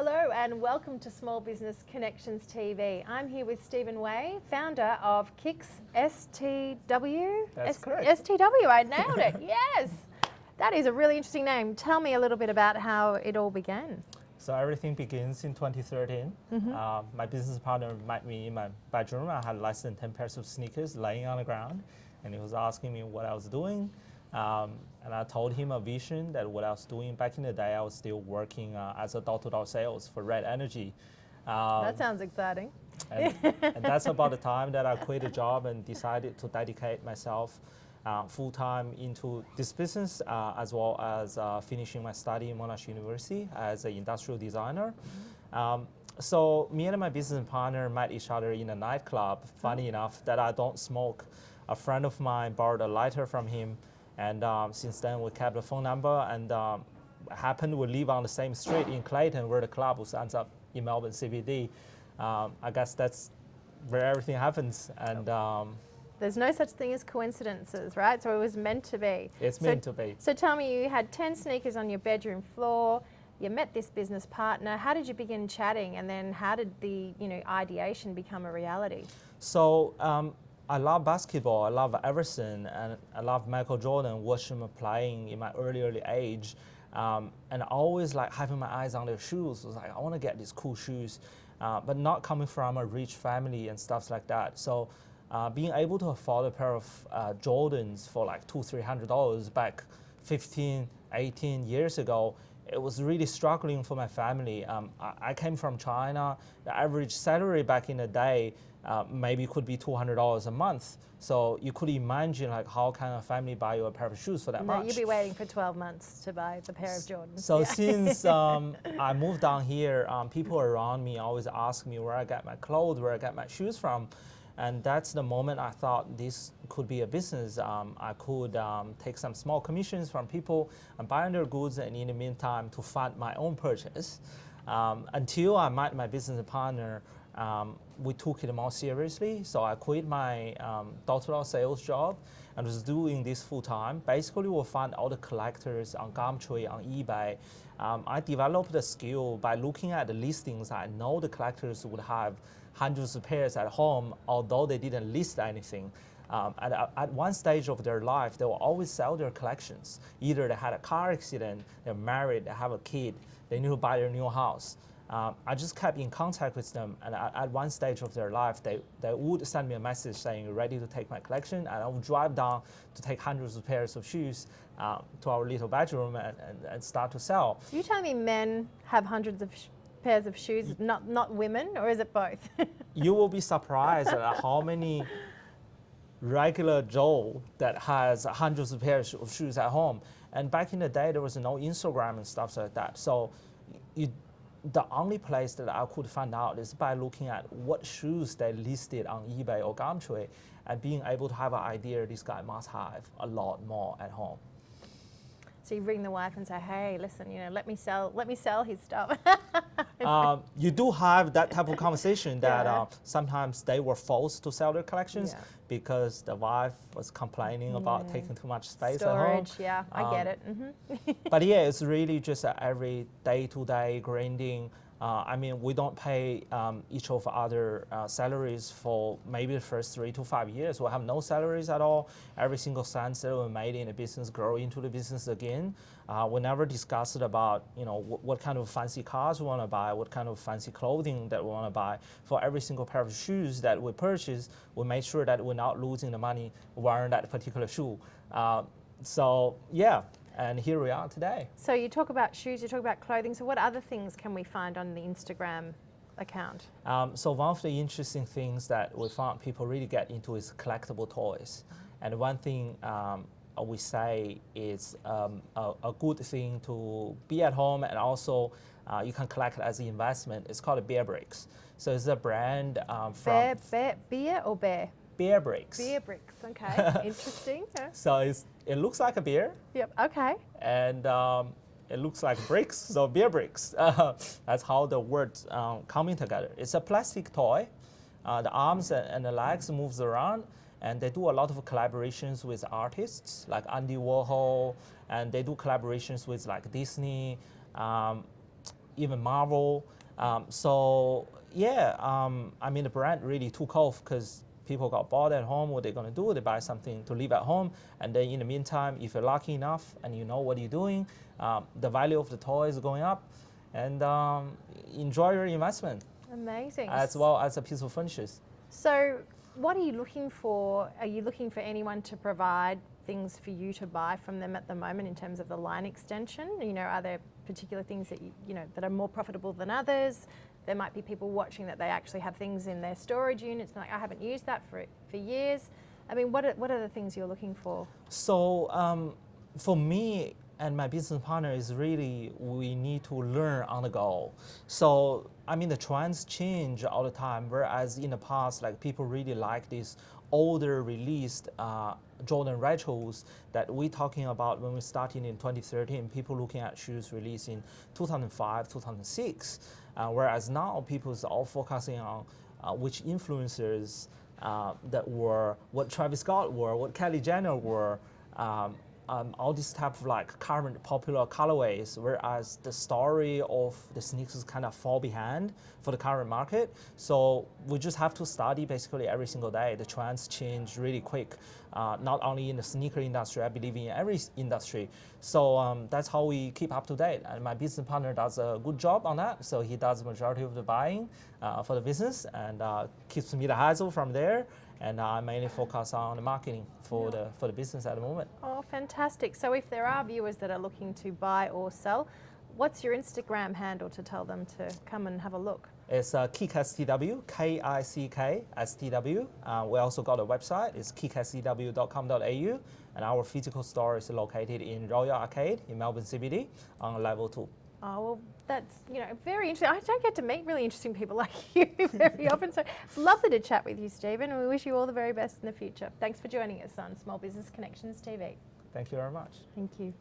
Hello and welcome to Small Business Connections TV. I'm here with Stephen Way, founder of KICKSTW. That's correct. STW, I nailed it, yes. That is a really interesting name. Tell me a little bit about how it all began. So everything begins in 2013. My business partner met me in my bedroom. I had less than 10 pairs of sneakers laying on the ground, and he was asking me what I was doing. And I told him a vision that what I was doing back in the day, I was still working as a door-to-door sales for Red Energy. That sounds exciting. And that's about the time that I quit a job and decided to dedicate myself full-time into this business, as well as finishing my study in Monash University as an industrial designer. So me and my business partner met each other in a nightclub. Funny enough that I don't smoke. A friend of mine borrowed a lighter from him, and since then we kept the phone number, and happened we live on the same street in Clayton where the club was ends up in Melbourne CBD. I guess that's where everything happens, and there's no such thing as coincidences, right? So it was meant to be. It's meant to be. So tell me, you had 10 sneakers on your bedroom floor, you met this business partner. How did you begin chatting, and then how did the ideation become a reality? So I love basketball, I love Everson, and I love Michael Jordan, watched him playing in my early age. And I always like having my eyes on their shoes. I was like, I want to get these cool shoes, but not coming from a rich family and stuff like that. So being able to afford a pair of Jordans for like $200-300 back 15, 18 years ago, it was really struggling for my family. I came from China. The average salary back in the day maybe could be $200 a month. So you could imagine like how can a family buy you a pair of shoes for that much? You'd be waiting for 12 months to buy the pair of Jordans. So since I moved down here, people around me always ask me where I get my clothes, where I get my shoes from. And that's the moment I thought this could be a business. I could take some small commissions from people and buy their goods, and in the meantime to fund my own purchase. Until I met my business partner, we took it more seriously. So I quit my door-to-door sales job and was doing this full time. Basically, we'll find all the collectors on Gumtree, on eBay. I developed the skill by looking at the listings. I know the collectors would have hundreds of pairs at home, although they didn't list anything. At one stage of their life, they will always sell their collections. Either they had a car accident, they're married, they have a kid, they need to buy their new house. I just kept in contact with them, and at one stage of their life, they would send me a message saying, "You're ready to take my collection?" And I would drive down to take hundreds of pairs of shoes to our little bedroom and start to sell. So you're telling me men have hundreds of pairs of shoes, not women, or is it both? You will be surprised at how many regular Joe that has hundreds of pairs of shoes at home. And back in the day, there was no Instagram and stuff like that. So the only place that I could find out is by looking at what shoes they listed on eBay or Gumtree, and being able to have an idea this guy must have a lot more at home. So you ring the wife and say, "Hey, listen, let me sell his stuff." You do have that type of conversation that sometimes they were forced to sell their collections because the wife was complaining about taking too much space at home. Storage, yeah, I get it. But yeah, it's really just every day-to-day grinding. I mean, we don't pay each of other salaries for maybe the first 3 to 5 years. We'll have no salaries at all. Every single cent that we made in the business grow into the business again. We never discussed about what kind of fancy cars we want to buy, what kind of fancy clothing that we want to buy. For every single pair of shoes that we purchase, we made sure that we're not losing the money wearing that particular shoe. So yeah. And here we are today. So you talk about shoes, you talk about clothing. So what other things can we find on the Instagram account? So one of the interesting things that we found people really get into is collectible toys. And one thing we say is a good thing to be at home, and also you can collect it as an investment. It's called Bear Bricks. So it's a brand from... Beer or bear? Bear Bricks. Beer bricks, okay, interesting. Yeah. So it looks like a beer. Yep, okay. And it looks like bricks, so beer bricks. That's how the words coming together. It's a plastic toy. The arms and the legs moves around, and they do a lot of collaborations with artists like Andy Warhol, and they do collaborations with like Disney. even Marvel. So yeah, I mean the brand really took off because people got bored at home. What they're gonna do? They buy something to live at home, and then in the meantime, if you're lucky enough and you know what you're doing, the value of the toy is going up, and enjoy your investment. Amazing. As well as a piece of furniture. So what are you looking for? Are you looking for anyone to provide things for you to buy from them at the moment in terms of the line extension? You know, are there particular things that you know that are more profitable than others? There might be people watching that they actually have things in their storage units, and like, I haven't used that for years. I mean, what are the things you're looking for? So for me and my business partner is really we need to learn on the go. So I mean the trends change all the time, whereas in the past like people really like these older released Jordan retros that we're talking about when we started in 2013, people looking at shoes released in 2005, 2006. Whereas now people are all focusing on which influencers that were, what Travis Scott wore, what Kylie Jenner wore, all these type of like current popular colorways, whereas the story of the sneakers kind of fall behind for the current market. So we just have to study basically every single day. The trends change really quick, not only in the sneaker industry, I believe in every industry. So that's how we keep up to date. And my business partner does a good job on that. So he does the majority of the buying for the business and keeps me the hassle from there. And I mainly focus on the marketing for the business at the moment. Oh, fantastic. So if there are viewers that are looking to buy or sell, what's your Instagram handle to tell them to come and have a look? It's KICKSTW, KICKSTW. We also got a website, it's kickstw.com.au, and our physical store is located in Royal Arcade in Melbourne CBD on level 2. Oh, well, that's, you know, very interesting. I don't get to meet really interesting people like you very often, so it's lovely to chat with you, Stephen, and we wish you all the very best in the future. Thanks for joining us on Small Business Connections TV. Thank you very much. Thank you.